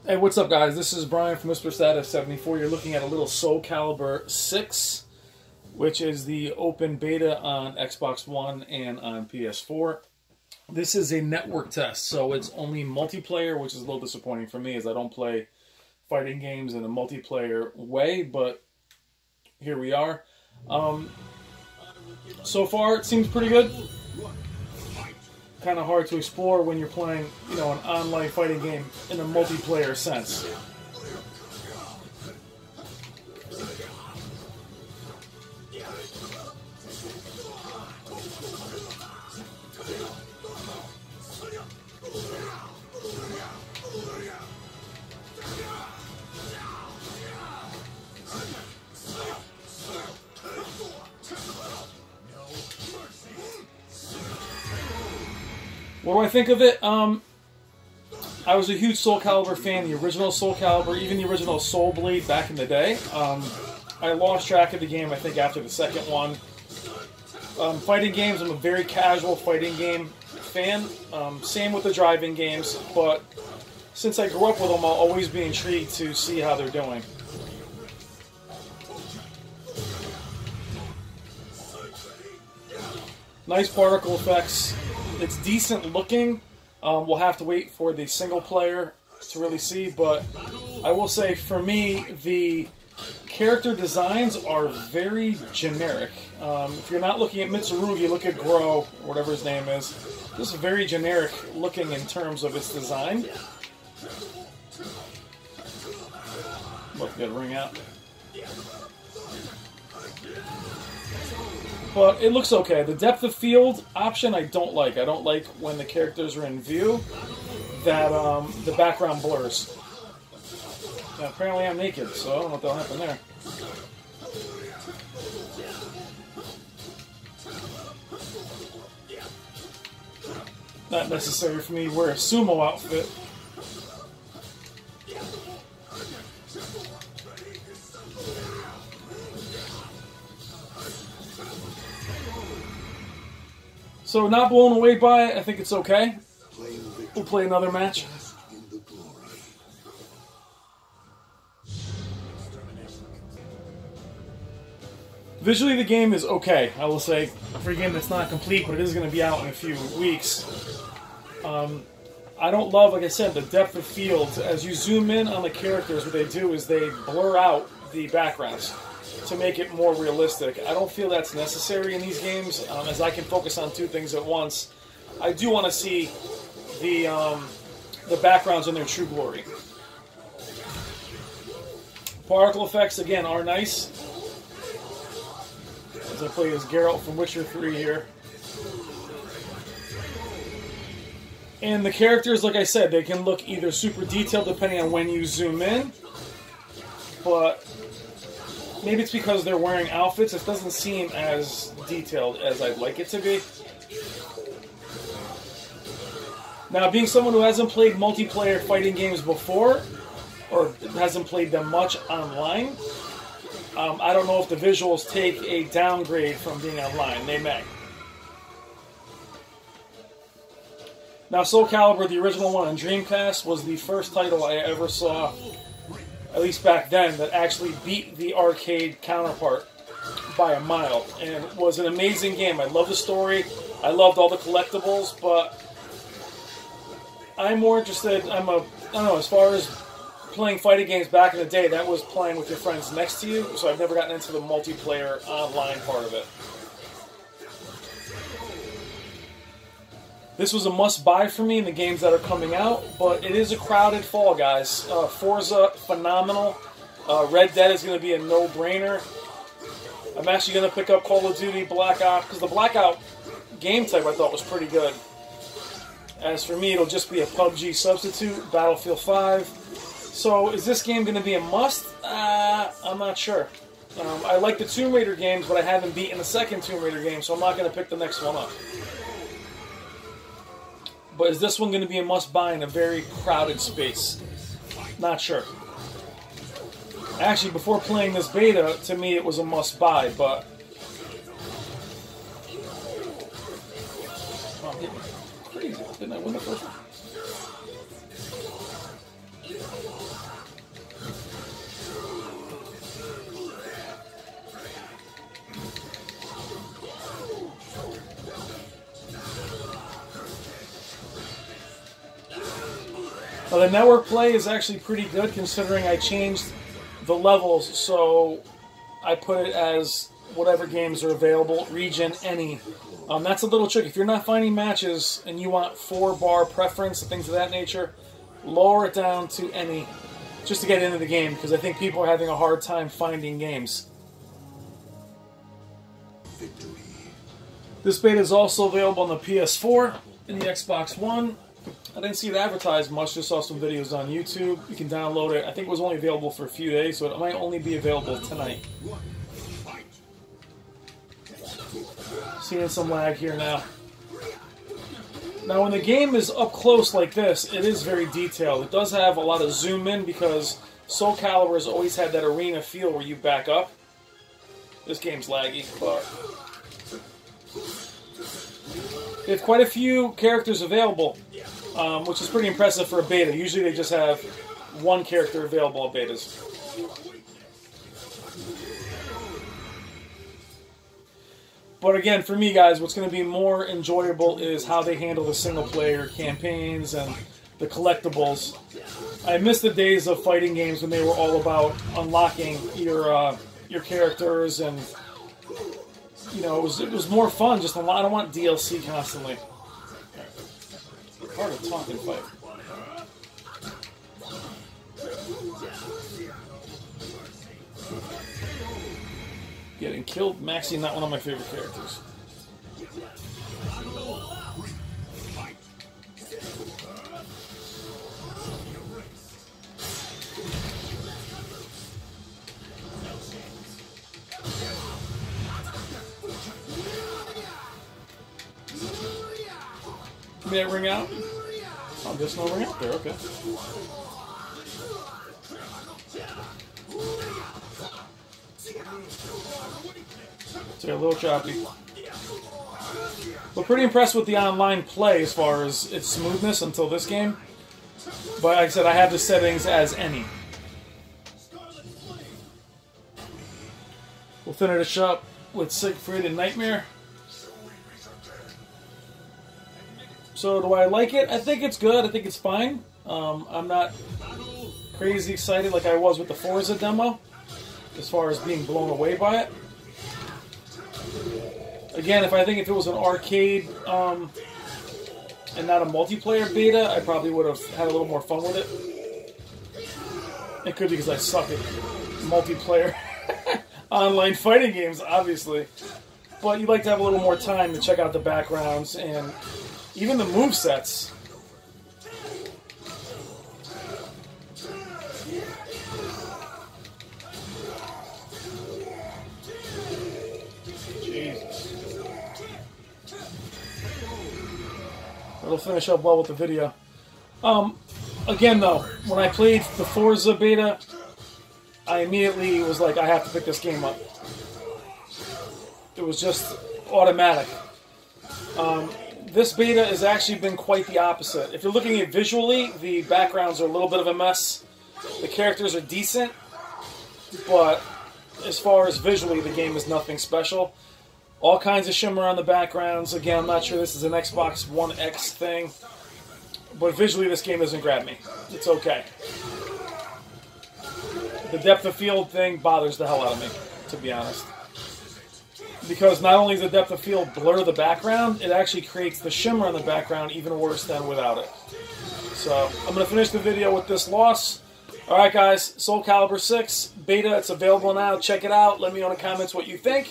Hey, what's up, guys? This is Brian from Mr. Status 74. You're looking at a little Soul Calibur 6, which is the open beta on Xbox One and on PS4. This is a network test, so it's only multiplayer, which is a little disappointing for me as I don't play fighting games in a multiplayer way, but here we are. So far, it seems pretty good. Kind of hard to explore when you're playing, an online fighting game in a multiplayer sense. What do I think of it? I was a huge Soul Calibur fan, the original Soul Calibur, even the original Soul Blade back in the day. I lost track of the game, I think, after the second one. Fighting games, I'm a very casual fighting game fan. Same with the driving games, but since I grew up with them, I'll always be intrigued to see how they're doing. Nice particle effects. It's decent looking. We'll have to wait for the single player to really see, but I will say for me, the character designs are very generic. If you're not looking at Mitsurugi, look at Gro, or whatever his name is. Just very generic looking in terms of its design. About to get a ring out. But it looks okay. The depth of field option I don't like. I don't like when the characters are in view that the background blurs. Now, apparently I'm naked, so I don't know what that'll happen there. Not necessary for me to wear a sumo outfit. So not blown away by it. I think it's okay. We'll play another match. Visually, the game is okay. I will say, for a game that's not complete, but it is going to be out in a few weeks. I don't love, like I said, the depth of field. As you zoom in on the characters, what they do is they blur out the backgrounds to make it more realistic. I don't feel that's necessary in these games, as I can focus on two things at once. I do want to see the backgrounds in their true glory. Particle effects, again, are nice. As I play as Geralt from Witcher 3 here. And the characters, like I said, they can look either super detailed depending on when you zoom in, but maybe it's because they're wearing outfits. It doesn't seem as detailed as I'd like it to be. Now, being someone who hasn't played multiplayer fighting games before, or hasn't played them much online, I don't know if the visuals take a downgrade from being online. They may. Now, Soul Calibur, the original one on Dreamcast, was the first title I ever saw, at least back then, that actually beat the arcade counterpart by a mile. And it was an amazing game. I love the story. I loved all the collectibles, but I'm more interested, I don't know, as far as playing fighting games back in the day, that was playing with your friends next to you, so I've never gotten into the multiplayer online part of it. This was a must-buy for me in the games that are coming out, but it is a crowded fall, guys. Forza, phenomenal. Red Dead is going to be a no-brainer. I'm actually going to pick up Call of Duty Black Ops, because the Blackout game type I thought was pretty good. As for me, it'll just be a PUBG substitute, Battlefield 5. So, is this game going to be a must? I'm not sure. I like the Tomb Raider games, but I haven't beaten the second Tomb Raider game, so I'm not going to pick the next one up. But is this one going to be a must-buy in a very crowded space? Not sure. Actually, before playing this beta, to me it was a must-buy, but... Oh, crazy. Didn't I win the first one? The network play is actually pretty good considering I changed the levels, so I put it as whatever games are available, region, any. That's a little tricky. If you're not finding matches and you want 4-bar preference and things of that nature, lower it down to any, just to get into the game, because I think people are having a hard time finding games. This beta is also available on the PS4 and the Xbox One. I didn't see it advertised much, just saw some videos on YouTube. You can download it. I think it was only available for a few days, so it might only be available tonight. Seeing some lag here now. Now, when the game is up close like this, it is very detailed. It does have a lot of zoom in because Soul Calibur has always had that arena feel where you back up. This game's laggy, but they have quite a few characters available, which is pretty impressive for a beta. Usually they just have one character available at betas. But again, for me, guys, what's going to be more enjoyable is how they handle the single-player campaigns and the collectibles. I miss the days of fighting games when they were all about unlocking your characters, and you know, it was more fun. Just I don't want DLC constantly. Hard to talk and fight. Getting killed, Maxie, not one of my favorite characters. May it ring out? Oh, there's no ring out there, okay. So a little choppy. But pretty impressed with the online play as far as its smoothness until this game. But like I said, I have the settings as any. We'll finish up with Siegfried and Nightmare. So do I like it? I think it's good. I think it's fine. I'm not crazy excited like I was with the Forza demo as far as being blown away by it. Again, if it was an arcade and not a multiplayer beta, I probably would have had a little more fun with it. It could be because I suck at multiplayer online fighting games, obviously. But you'd like to have a little more time to check out the backgrounds and even the movesets. It'll finish up well with the video. Again, though, when I played the Forza beta, I immediately was like, I have to pick this game up. It was just automatic. This beta has actually been quite the opposite. If you're looking at visually, the backgrounds are a little bit of a mess. The characters are decent, but as far as visually, the game is nothing special. All kinds of shimmer on the backgrounds. Again, I'm not sure this is an Xbox One X thing, but visually this game doesn't grab me. It's okay. The depth of field thing bothers the hell out of me, to be honest. Because not only does the depth of field blur the background, it actually creates the shimmer on the background even worse than without it. So, I'm going to finish the video with this loss. Alright guys, Soul Calibur 6, beta, it's available now. Check it out. Let me know in the comments what you think.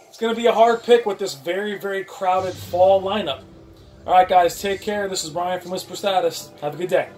It's going to be a hard pick with this very, very crowded fall lineup. Alright guys, take care. This is Brian from Whisper Status. Have a good day.